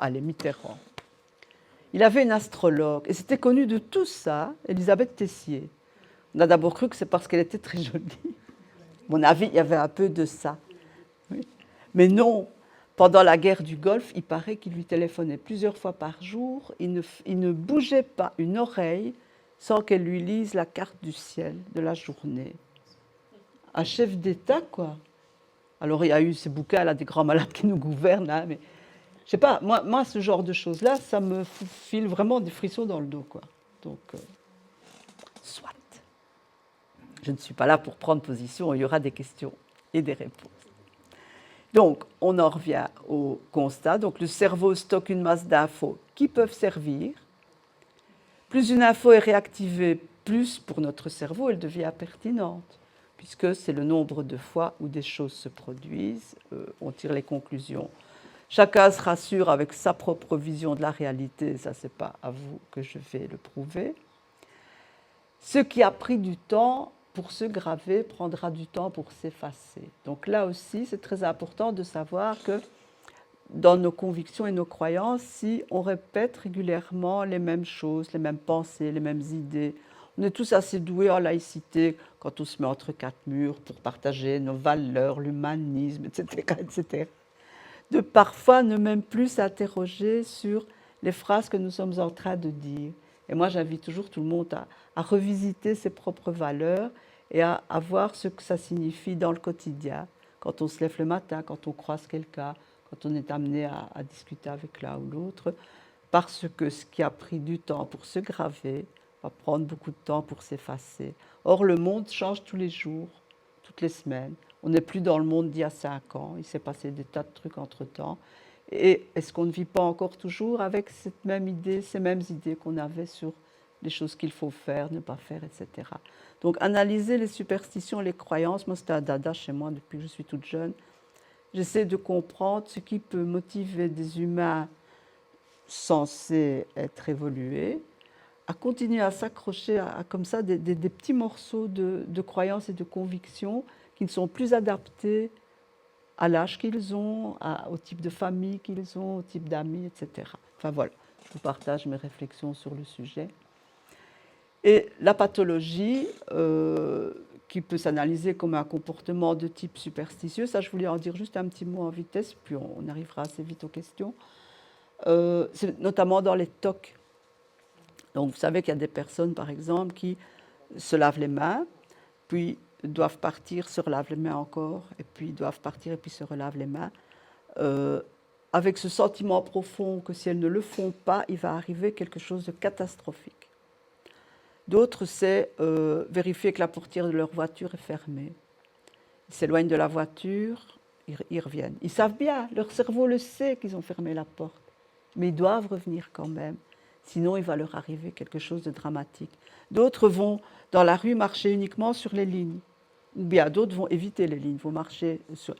Il avait une astrologue, et c'était connu de tout ça, Elisabeth Tessier. On a d'abord cru que c'est parce qu'elle était très jolie. À mon avis, il y avait un peu de ça. Oui. Mais non, pendant la guerre du Golfe, il paraît qu'il lui téléphonait plusieurs fois par jour. Il ne bougeait pas une oreille sans qu'elle lui lise la carte du ciel de la journée. Un chef d'État, quoi. Alors, il y a eu ces bouquins, là, des grands malades qui nous gouvernent, hein, mais je sais pas, moi, ce genre de choses-là, ça me file vraiment des frissons dans le dos, quoi. Donc, soit. Je ne suis pas là pour prendre position, il y aura des questions et des réponses. Donc, on en revient au constat. Donc, le cerveau stocke une masse d'infos qui peuvent servir. Plus une info est réactivée, plus pour notre cerveau, elle devient pertinente, puisque c'est le nombre de fois où des choses se produisent, on tire les conclusions. Chacun se rassure avec sa propre vision de la réalité, ça c'est pas à vous que je vais le prouver. Ce qui a pris du temps pour se graver prendra du temps pour s'effacer. Donc là aussi, c'est très important de savoir que dans nos convictions et nos croyances, si on répète régulièrement les mêmes choses, les mêmes pensées, les mêmes idées, on est tous assez doués en laïcité quand on se met entre 4 murs pour partager nos valeurs, l'humanisme, etc., etc. De parfois ne même plus s'interroger sur les phrases que nous sommes en train de dire. Et moi, j'invite toujours tout le monde à revisiter ses propres valeurs et à voir ce que ça signifie dans le quotidien. quand on se lève le matin, quand on croise quelqu'un, quand on est amené à discuter avec l'un ou l'autre, parce que ce qui a pris du temps pour se graver va prendre beaucoup de temps pour s'effacer. Or, le monde change tous les jours, toutes les semaines. On n'est plus dans le monde d'il y a 5 ans, il s'est passé des tas de trucs entre-temps. Et est-ce qu'on ne vit pas encore toujours avec cette même idée, ces mêmes idées qu'on avait sur les choses qu'il faut faire, ne pas faire, etc. Donc, analyser les superstitions, les croyances, moi c'est un dada chez moi depuis que je suis toute jeune. J'essaie de comprendre ce qui peut motiver des humains censés être évolués à continuer à s'accrocher à comme ça des petits morceaux de croyances et de convictions qui ne sont plus adaptés à l'âge qu'ils ont, au type de famille qu'ils ont, au type d'amis, etc. Enfin voilà, je vous partage mes réflexions sur le sujet. Et la pathologie, qui peut s'analyser comme un comportement de type superstitieux, ça je voulais en dire juste un petit mot en vitesse, puis on arrivera assez vite aux questions. C'est notamment dans les TOC. Donc vous savez qu'il y a des personnes, par exemple, qui se lavent les mains, puis doivent partir, se relavent les mains encore, et puis doivent partir et puis se relavent les mains, avec ce sentiment profond que si elles ne le font pas, il va arriver quelque chose de catastrophique. D'autres, c'est vérifier que la portière de leur voiture est fermée. Ils s'éloignent de la voiture, ils reviennent. Ils savent bien, leur cerveau le sait qu'ils ont fermé la porte, mais ils doivent revenir quand même. Sinon, il va leur arriver quelque chose de dramatique. D'autres vont dans la rue marcher uniquement sur les lignes. Ou bien d'autres vont éviter les lignes, vont marcher sur...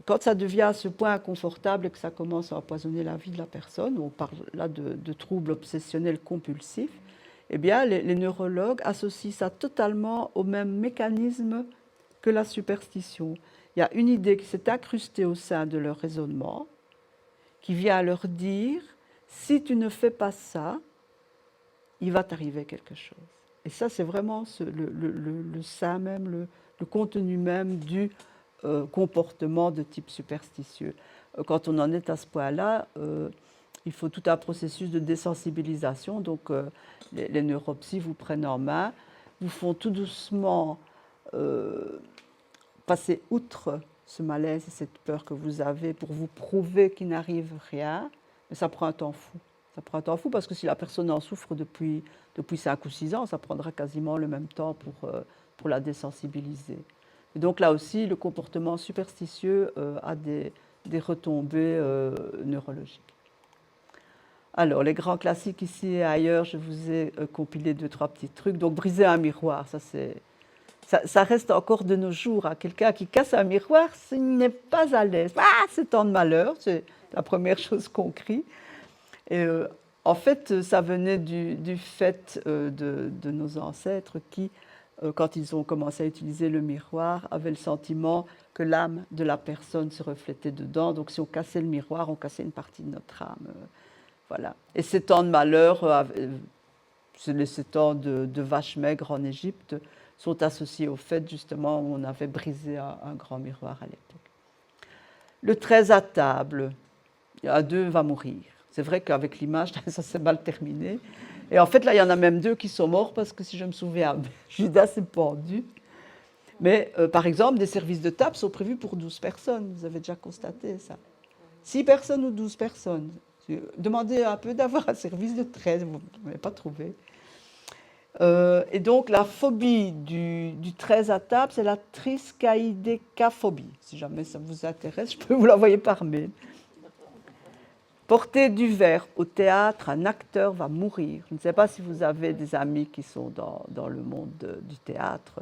Quand ça devient à ce point inconfortable et que ça commence à empoisonner la vie de la personne, on parle là de troubles obsessionnels compulsifs, eh bien, les neurologues associent ça totalement au même mécanisme que la superstition. Il y a une idée qui s'est incrustée au sein de leur raisonnement, qui vient leur dire si tu ne fais pas ça, il va t'arriver quelque chose. Et ça, c'est vraiment le sein même, le contenu même du comportement de type superstitieux. Quand on en est à ce point-là, il faut tout un processus de désensibilisation. Donc, les neuropsies vous prennent en main, vous font tout doucement passer outre ce malaise et cette peur que vous avez pour vous prouver qu'il n'arrive rien. Mais ça prend un temps fou. Ça prend un temps fou parce que si la personne en souffre depuis 5 ou 6 ans, ça prendra quasiment le même temps pour la désensibiliser. Et donc là aussi, le comportement superstitieux a des retombées neurologiques. Alors, les grands classiques ici et ailleurs, je vous ai compilé 2-3 petits trucs. Donc, briser un miroir, ça reste encore de nos jours. Hein. Quelqu'un qui casse un miroir, il n'est pas à l'aise. Ah, c'est tant de malheur, c'est la première chose qu'on crie. Et, en fait, ça venait du fait de nos ancêtres qui, quand ils ont commencé à utiliser le miroir, avaient le sentiment que l'âme de la personne se reflétait dedans. Donc, si on cassait le miroir, on cassait une partie de notre âme. Voilà. Et ces temps de malheur, ces temps de vaches maigres en Égypte, sont associés au fait justement où on avait brisé un grand miroir à l'époque. Le 13 à table, un d'eux va mourir. C'est vrai qu'avec l'image, ça s'est mal terminé. Et en fait, là, il y en a même 2 qui sont morts parce que si je me souviens, Judas s'est pendu. Mais par exemple, des services de table sont prévus pour 12 personnes. Vous avez déjà constaté ça. 6 personnes ou 12 personnes. Demandez un peu d'avoir un service de 13, vous n'avez pas trouvé. Et donc, la phobie du 13 à table, c'est la triskaïdécaphobie. Si jamais ça vous intéresse, je peux vous l'envoyer par mail. Porter du verre au théâtre, un acteur va mourir. Je ne sais pas si vous avez des amis qui sont dans le monde du théâtre.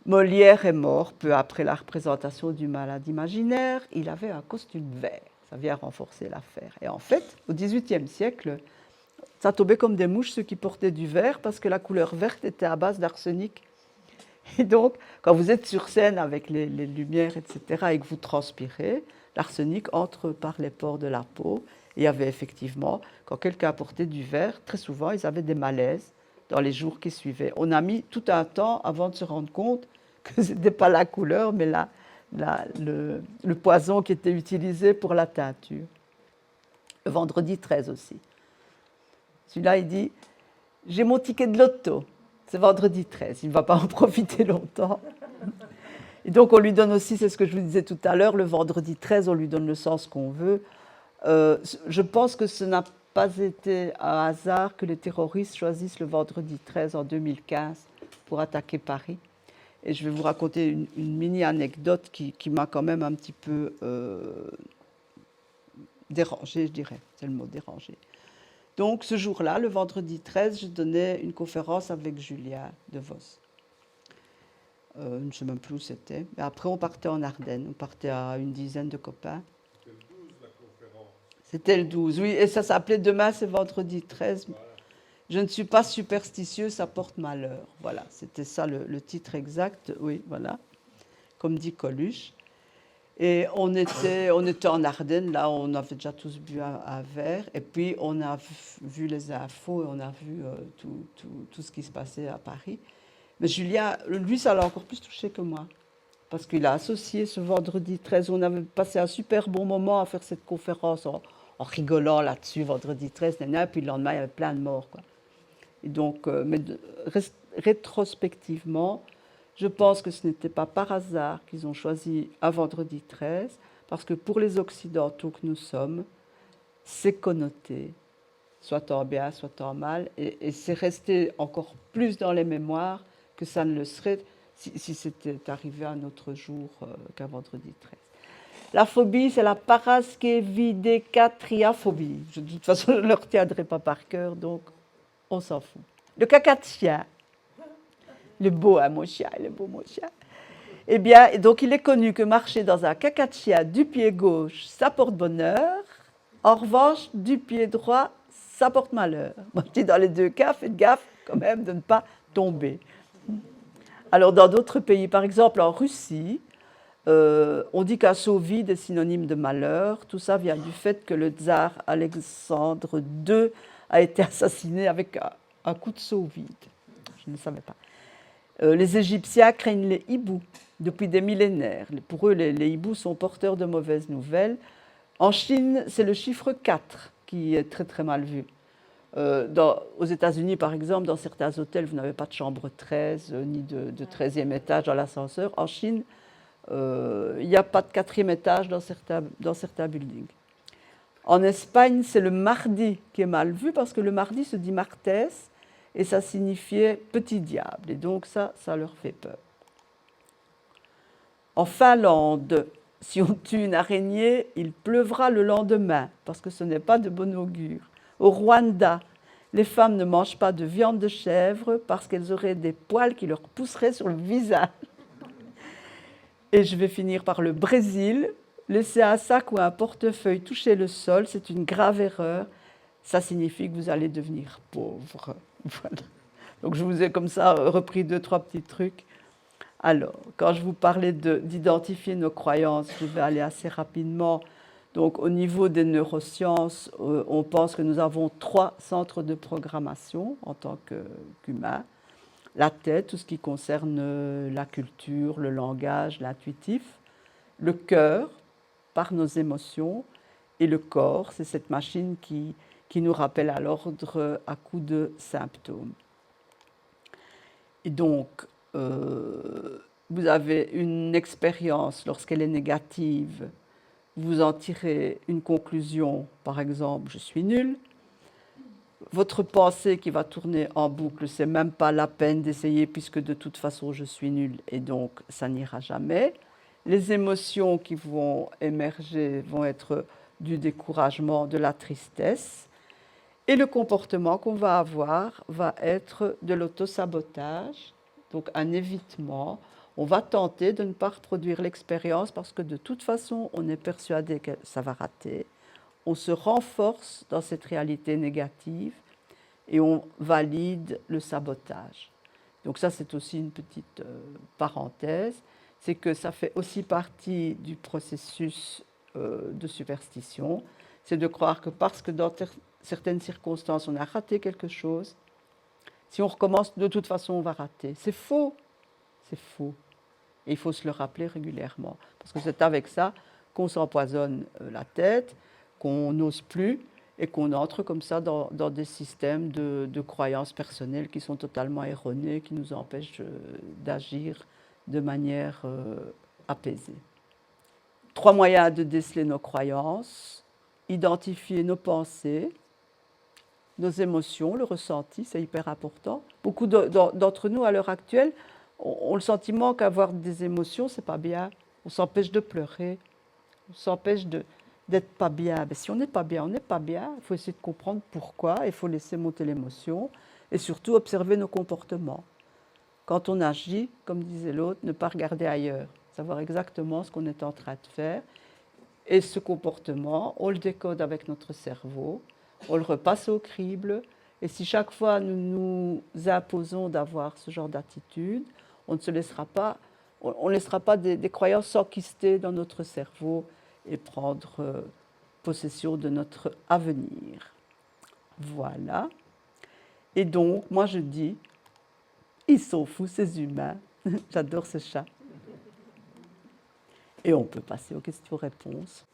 Molière est mort peu après la représentation du Malade imaginaire. Il avait un costume vert. Ça vient renforcer l'affaire. Et en fait, au XVIIIe siècle, ça tombait comme des mouches ceux qui portaient du vert parce que la couleur verte était à base d'arsenic. Et donc, quand vous êtes sur scène avec les lumières, etc., et que vous transpirez, l'arsenic entre par les pores de la peau. Et il y avait effectivement, quand quelqu'un portait du vert, très souvent, ils avaient des malaises dans les jours qui suivaient. On a mis tout un temps avant de se rendre compte que ce n'était pas la couleur, mais le poison qui était utilisé pour la teinture. Le vendredi 13 aussi. Celui-là, il dit « J'ai mon ticket de loto ». C'est vendredi 13, il ne va pas en profiter longtemps. Et donc on lui donne aussi, c'est ce que je vous disais tout à l'heure, le vendredi 13, on lui donne le sens qu'on veut. Je pense que ce n'a pas été un hasard que les terroristes choisissent le vendredi 13 en 2015 pour attaquer Paris. Et je vais vous raconter une mini-anecdote qui m'a quand même un petit peu dérangée, je dirais. C'est le mot dérangée. Donc ce jour-là, le vendredi 13, je donnais une conférence avec Julia De Vos. Je ne sais même plus où c'était. Mais après, on partait en Ardennes. On partait à une dizaine de copains. C'était le 12, la conférence. C'était le 12, oui. Et ça s'appelait Demain, c'est vendredi 13. Voilà. Je ne suis pas superstitieux, ça porte malheur. Voilà, c'était ça le titre exact. Oui, voilà. Comme dit Coluche. Et on était en Ardennes, là, on avait déjà tous bu un verre. Et puis, on a vu les infos et on a vu tout ce qui se passait à Paris. Mais Julien, lui, ça l'a encore plus touché que moi. Parce qu'il a associé ce vendredi 13. On avait passé un super bon moment à faire cette conférence en rigolant là-dessus, vendredi 13. Et puis le lendemain, il y avait plein de morts, quoi. Et donc, rétrospectivement, je pense que ce n'était pas par hasard qu'ils ont choisi un vendredi 13, parce que pour les Occidentaux que nous sommes, c'est connoté, soit en bien, soit en mal, et c'est resté encore plus dans les mémoires que ça ne le serait si c'était arrivé un autre jour qu'un vendredi 13. La phobie, c'est la paraskevidécatriaphobie. De toute façon, je ne le retiendrai pas par cœur, donc on s'en fout. Le caca de chien. Le beau, hein, mon chien, le beau, mon chien. Eh bien, donc il est connu que marcher dans un caca de chien du pied gauche, ça porte bonheur. En revanche, du pied droit, ça porte malheur. Moi, je dis dans les deux cas, faites gaffe quand même de ne pas tomber. Alors, dans d'autres pays, par exemple en Russie, on dit qu'un seau vide est synonyme de malheur. Tout ça vient du fait que le tsar Alexandre II a été assassiné avec un coup de seau vide. Je ne savais pas. Les Égyptiens craignent les hiboux depuis des millénaires. Pour eux, les hiboux sont porteurs de mauvaises nouvelles. En Chine, c'est le chiffre 4 qui est très très mal vu. Aux États-Unis, par exemple, dans certains hôtels, vous n'avez pas de chambre 13 ni de 13e étage dans l'ascenseur. En Chine, il n'y a pas de 4e étage dans certains buildings. En Espagne, c'est le mardi qui est mal vu parce que le mardi se dit martes et ça signifiait petit diable. Et donc ça leur fait peur. En Finlande, si on tue une araignée, il pleuvra le lendemain parce que ce n'est pas de bon augure. Au Rwanda, les femmes ne mangent pas de viande de chèvre parce qu'elles auraient des poils qui leur pousseraient sur le visage. Et je vais finir par le Brésil. Laisser un sac ou un portefeuille toucher le sol, c'est une grave erreur. Ça signifie que vous allez devenir pauvre. Voilà. Donc je vous ai comme ça repris 2-3 petits trucs. Alors, quand je vous parlais d'identifier nos croyances, je vais aller assez rapidement. Donc au niveau des neurosciences, on pense que nous avons 3 centres de programmation en tant qu'humains. La tête, tout ce qui concerne la culture, le langage, l'intuitif. Le cœur, par nos émotions. Et le corps, c'est cette machine qui nous rappelle à l'ordre à coup de symptômes. Et donc, vous avez une expérience, lorsqu'elle est négative, vous en tirez une conclusion, par exemple, je suis nul. Votre pensée qui va tourner en boucle, c'est même pas la peine d'essayer puisque de toute façon je suis nul et donc ça n'ira jamais. Les émotions qui vont émerger vont être du découragement, de la tristesse. Et le comportement qu'on va avoir va être de l'autosabotage, donc un évitement. On va tenter de ne pas reproduire l'expérience parce que de toute façon, on est persuadé que ça va rater. On se renforce dans cette réalité négative et on valide le sabotage. Donc ça, c'est aussi une petite parenthèse, c'est que ça fait aussi partie du processus de superstition, c'est de croire que parce que dans certaines circonstances, on a raté quelque chose, si on recommence, de toute façon, on va rater. C'est faux, c'est faux. Et il faut se le rappeler régulièrement, parce que c'est avec ça qu'on s'empoisonne la tête, qu'on n'ose plus et qu'on entre comme ça dans des systèmes de croyances personnelles qui sont totalement erronés, qui nous empêchent d'agir de manière apaisée. 3 moyens de déceler nos croyances, identifier nos pensées, nos émotions, le ressenti, c'est hyper important. Beaucoup d'entre nous, à l'heure actuelle, ont le sentiment qu'avoir des émotions, c'est pas bien. On s'empêche de pleurer, on s'empêche d'être pas bien. Mais si on n'est pas bien, on n'est pas bien. Il faut essayer de comprendre pourquoi, il faut laisser monter l'émotion et surtout observer nos comportements. Quand on agit, comme disait l'autre, ne pas regarder ailleurs, savoir exactement ce qu'on est en train de faire. Et ce comportement, on le décode avec notre cerveau, on le repasse au crible. Et si chaque fois nous nous imposons d'avoir ce genre d'attitude, on ne laissera pas des croyances s'enquister dans notre cerveau et prendre possession de notre avenir. Voilà. Et donc, moi je dis, ils sont fous ces humains. J'adore ce chat. Et on peut passer aux questions-réponses.